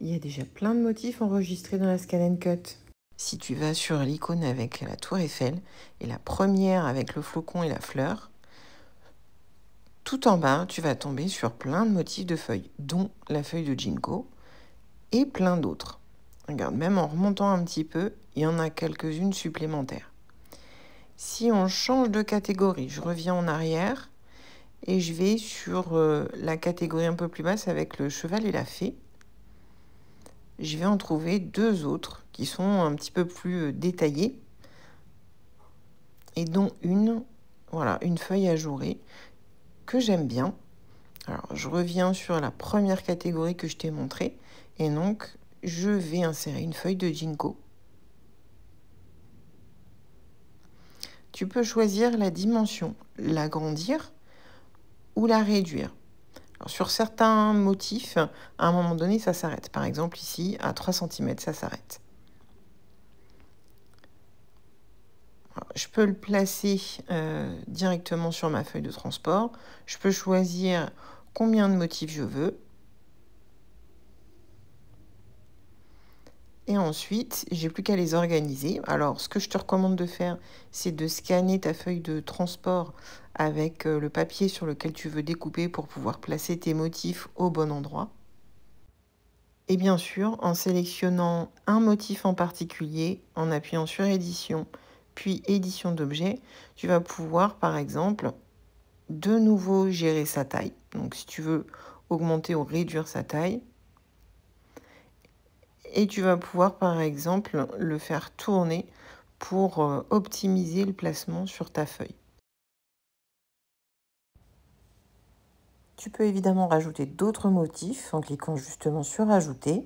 il y a déjà plein de motifs enregistrés dans la Scan Cut. Si tu vas sur l'icône avec la tour Eiffel et la première avec le flocon et la fleur, tout en bas, tu vas tomber sur plein de motifs de feuilles, dont la feuille de ginkgo et plein d'autres. Regarde, même en remontant un petit peu, il y en a quelques-unes supplémentaires. Si on change de catégorie, je reviens en arrière et je vais sur la catégorie un peu plus basse avec le cheval et la fée. Je vais en trouver deux autres qui sont un petit peu plus détaillées et dont une, voilà, une feuille ajourée que j'aime bien. Alors, je reviens sur la première catégorie que je t'ai montrée et donc je vais insérer une feuille de ginkgo. Tu peux choisir la dimension, l'agrandir ou la réduire. Alors, sur certains motifs, à un moment donné, ça s'arrête. Par exemple, ici, à 3 cm, ça s'arrête. Je peux le placer directement sur ma feuille de transport. Je peux choisir combien de motifs je veux. Et ensuite, j'ai plus qu'à les organiser. Alors, ce que je te recommande de faire, c'est de scanner ta feuille de transport avec le papier sur lequel tu veux découper pour pouvoir placer tes motifs au bon endroit. Et bien sûr, en sélectionnant un motif en particulier, en appuyant sur édition, puis édition d'objet, tu vas pouvoir, par exemple, de nouveau gérer sa taille. Donc, si tu veux augmenter ou réduire sa taille, et tu vas pouvoir, par exemple, le faire tourner pour optimiser le placement sur ta feuille. Tu peux évidemment rajouter d'autres motifs en cliquant justement sur Ajouter,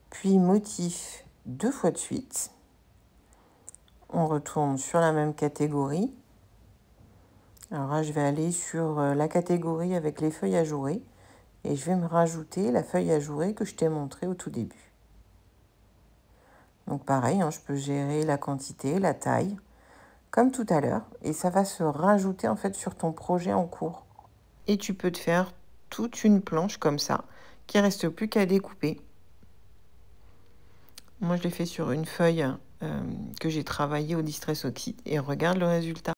puis Motif 2 fois de suite. On retourne sur la même catégorie. Alors là, je vais aller sur la catégorie avec les feuilles ajourées et je vais me rajouter la feuille ajourée que je t'ai montrée au tout début. Donc pareil, je peux gérer la quantité, la taille, comme tout à l'heure, et ça va se rajouter en fait sur ton projet en cours. Et tu peux te faire toute une planche comme ça, qui reste plus qu'à découper. Moi, je l'ai fait sur une feuille que j'ai travaillée au Distress Oxide et regarde le résultat.